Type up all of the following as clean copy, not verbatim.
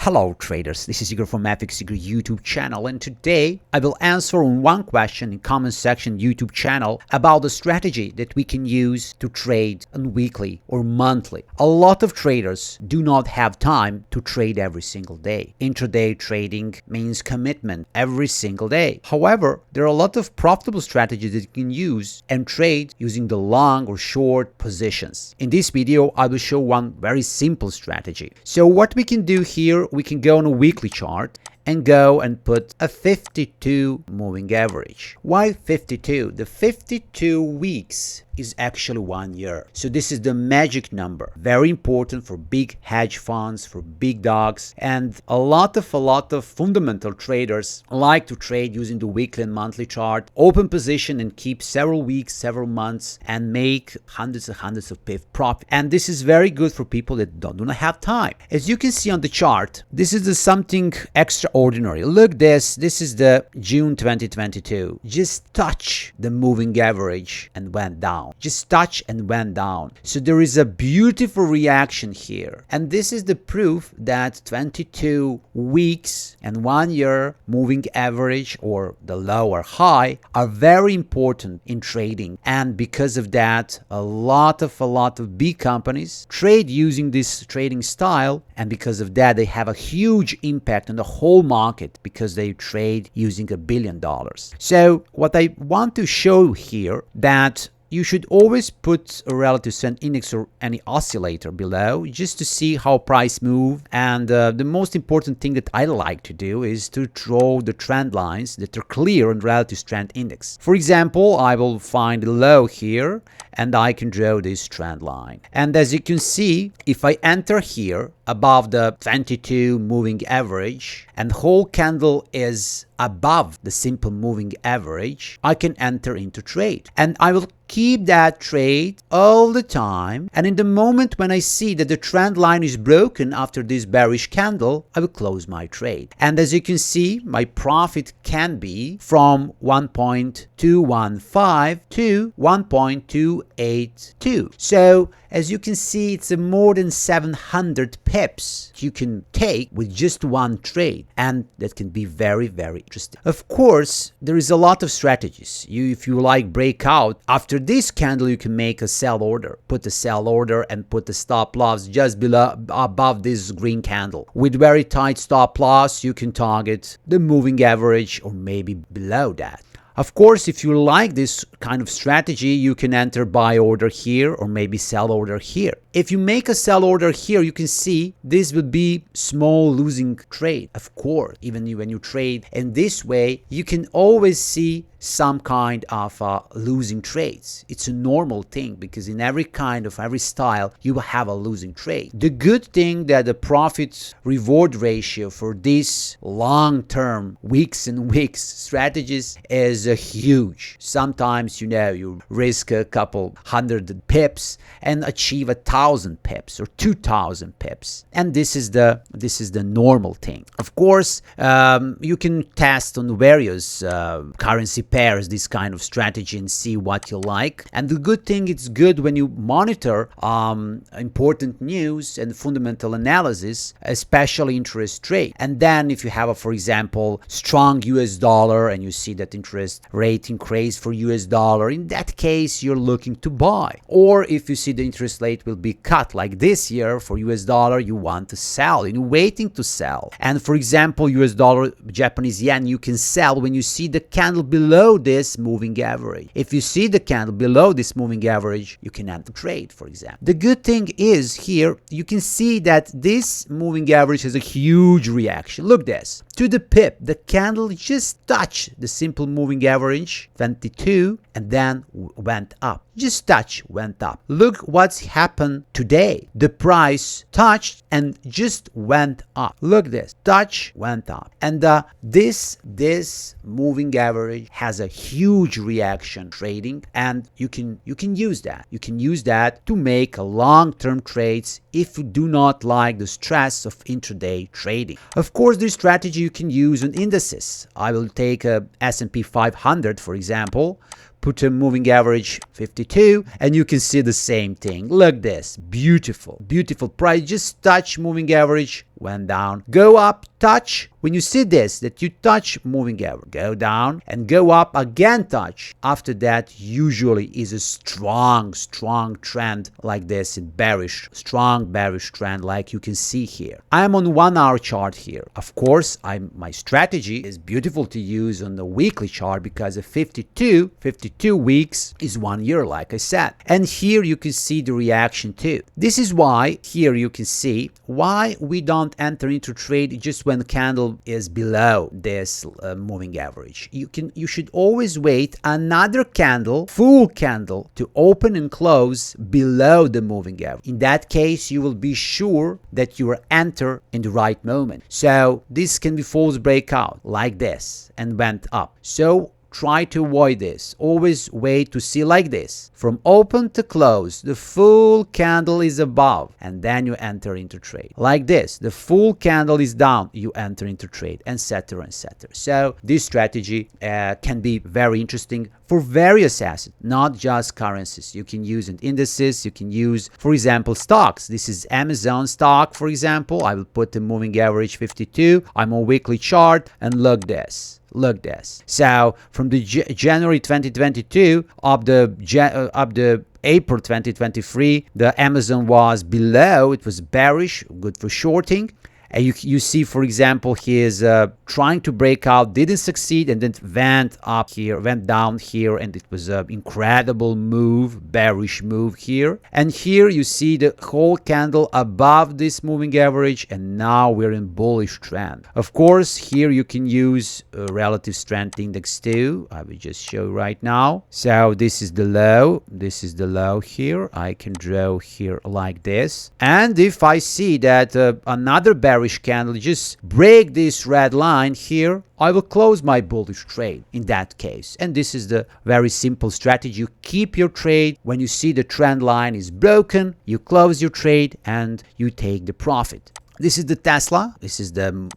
Hello traders, this is Igor from FX Igor YouTube channel, and today I will answer on one question in comment section YouTube channel about the strategy that we can use to trade on weekly or monthly. A lot of traders do not have time to trade every single day. Intraday trading means commitment every single day. However, there are a lot of profitable strategies that you can use and trade using the long or short positions. In this video, I will show one very simple strategy. So what we can do here, we can go on a weekly chart and go and put a 52 moving average. Why 52? The 52 weeks is actually 1 year. So this is the magic number. Very important for big hedge funds, for big dogs, and a lot of fundamental traders like to trade using the weekly and monthly chart, open position and keep several weeks, several months, and make hundreds and hundreds of pip profit. And this is very good for people that do not have time. As you can see on the chart, this is something extraordinary. Look this is the June 2022. Just touch the moving average and went down. Just touch and went down. So there is a beautiful reaction here. And this is the proof that 22 weeks and 1 year moving average or the low or high are very important in trading. And because of that, a lot of big companies trade using this trading style. And because of that, they have a huge impact on the whole market because they trade using $1 billion. So what I want to show here that you should always put a relative strength index or any oscillator below just to see how price move. And the most important thing that I like to do is to draw the trend lines that are clear on relative strength index. For example, I will find a low here and I can draw this trend line. And as you can see, if I enter here above the 22 moving average and whole candle is above the simple moving average, I can enter into trade. And I will keep that trade all the time. And in the moment when I see that the trend line is broken after this bearish candle, I will close my trade. And as you can see, my profit can be from 1.215 to 1.282. So as you can see, it's more than 700 pips you can take with just one trade, and that can be very, very interesting. Of course, there is a lot of strategies. If you like breakout, after this candle, you can make a sell order. Put a sell order and put the stop loss just below, above this green candle. With very tight stop loss, you can target the moving average or maybe below that. Of course, if you like this kind of strategy, you can enter buy order here or maybe sell order here. If you make a sell order here, you can see this would be small losing trade. Of course, even when you trade in this way, you can always see some kind of losing trades. It's a normal thing because in every style, you will have a losing trade. The good thing that the profit reward ratio for these long-term weeks and weeks strategies is huge. Sometimes, you risk a couple hundred pips and achieve 1,000 pips or 2,000 pips. And this is the normal thing. Of course, you can test on various currency pairs this kind of strategy and see what you like. And the good thing, it's good when you monitor important news and fundamental analysis, especially interest rate. And then if you have for example, strong US dollar and you see that interest rate increase for US dollar, in that case, you're looking to buy. Or if you see the interest rate will be cut like this year for US dollar, you want to sell, you're waiting to sell. And for example, US dollar, Japanese yen, you can sell when you see the candle below this moving average. If you see the candle below this moving average, you can enter trade, for example. The good thing is here, you can see that this moving average has a huge reaction. Look this. To the pip, the candle just touched the simple moving average, 22, and then went up. Just touch, went up. Look what's happened today. The price touched and just went up. Look this. Touch, went up. And this moving average has a huge reaction trading, and you can use that. You can use that to make long-term trades if you do not like the stress of intraday trading. Of course, this strategy you can use on indices. I will take a S&P 500, for example, put a moving average 52, and you can see the same thing. Look this, beautiful price, just touch moving average, went down, go up, touch. When you see this, that you touch moving average, go down and go up again, touch. After that, usually is a strong trend like this in bearish, strong bearish trend like you can see here. I am on 1 hour chart here. Of course, my strategy is beautiful to use on the weekly chart because a 52 weeks is 1 year, like I said. And here you can see the reaction too. This is why here you can see why we don't enter into trade just when the candle is below this moving average. You should always wait another candle, full candle, to open and close below the moving average. In that case, you will be sure that you are enter in the right moment. So this can be false breakout like this and went up. So try to avoid this. Always wait to see like this. From open to close, the full candle is above, and then you enter into trade. Like this, the full candle is down, you enter into trade, etc., etc. So this strategy can be very interesting for various assets, not just currencies. You can use indices, you can use, for example, stocks. This is Amazon stock, for example. I will put the moving average 52. I'm on weekly chart, and look this. Look this. So from the January 2022 up the April 2023, the Amazon was below. It was bearish, good for shorting. And you see, for example, he is trying to break out, didn't succeed, and then went up here, went down here, and it was an incredible move, bearish move here. And here you see the whole candle above this moving average, and now we're in bullish trend. Of course, here you can use relative strength index too. I will just show right now. So this is the low. This is the low here. I can draw here like this. And if I see that another bearish candle just break this red line here, I will close my bullish trade in that case. And this is the very simple strategy. You keep your trade. When you see the trend line is broken, you close your trade and you take the profit. This is the Tesla. This is the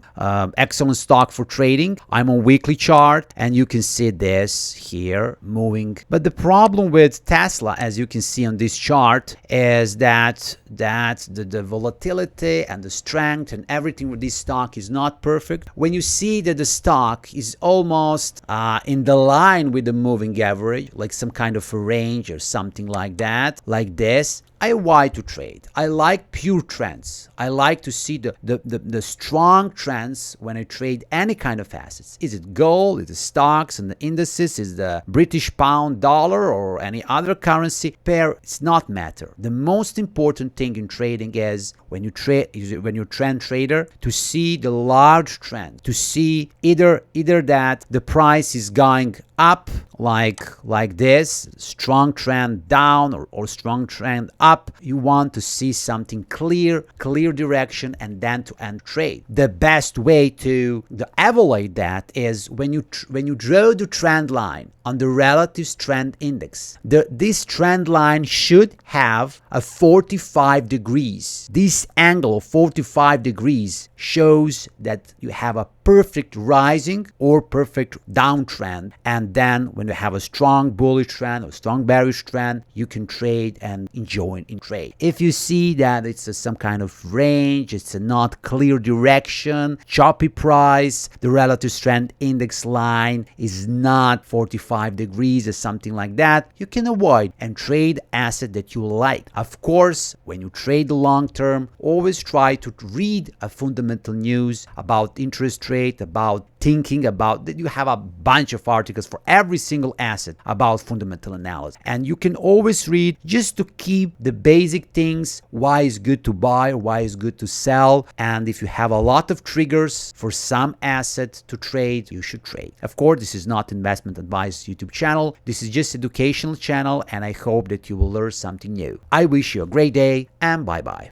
excellent stock for trading. I'm on weekly chart, and you can see this here moving. But the problem with Tesla, as you can see on this chart, is that the volatility and the strength and everything with this stock is not perfect. When you see that the stock is almost in the line with the moving average, like some kind of a range or something like that, like this, I avoid to trade. I like pure trends. I like to see the strong trends when I trade any kind of assets. Is it gold? Is it stocks and the indices? Is the British pound, dollar, or any other currency pair? It's not matter. The most important thing in trading is when you're trend trader, to see the large trend, to see either that the price is going up like this, strong trend down, or strong trend up. You want to see something clear direction, and then to end trade. The best way to evaluate that is when you draw the trend line on the relative strength index. This trend line should have a 45 degrees. This angle of 45 degrees shows that you have a perfect rising or perfect downtrend, and then when you have a strong bullish trend or strong bearish trend, you can trade and enjoy in trade. If you see that it's some kind of range, it's a not clear direction, choppy price, the relative strength index line is not 45 degrees or something like that, you can avoid and trade asset that you like. Of course, when you trade the long term, always try to read a fundamental news about interest rate, about thinking about that. You have a bunch of articles for every single asset about fundamental analysis, and you can always read just to keep the basic things, why is good to buy, why is good to sell. And if you have a lot of triggers for some asset to trade, you should trade. Of course, this is not investment advice YouTube channel. This is just educational channel, and I hope that you will learn something new. I wish you a great day, and bye bye.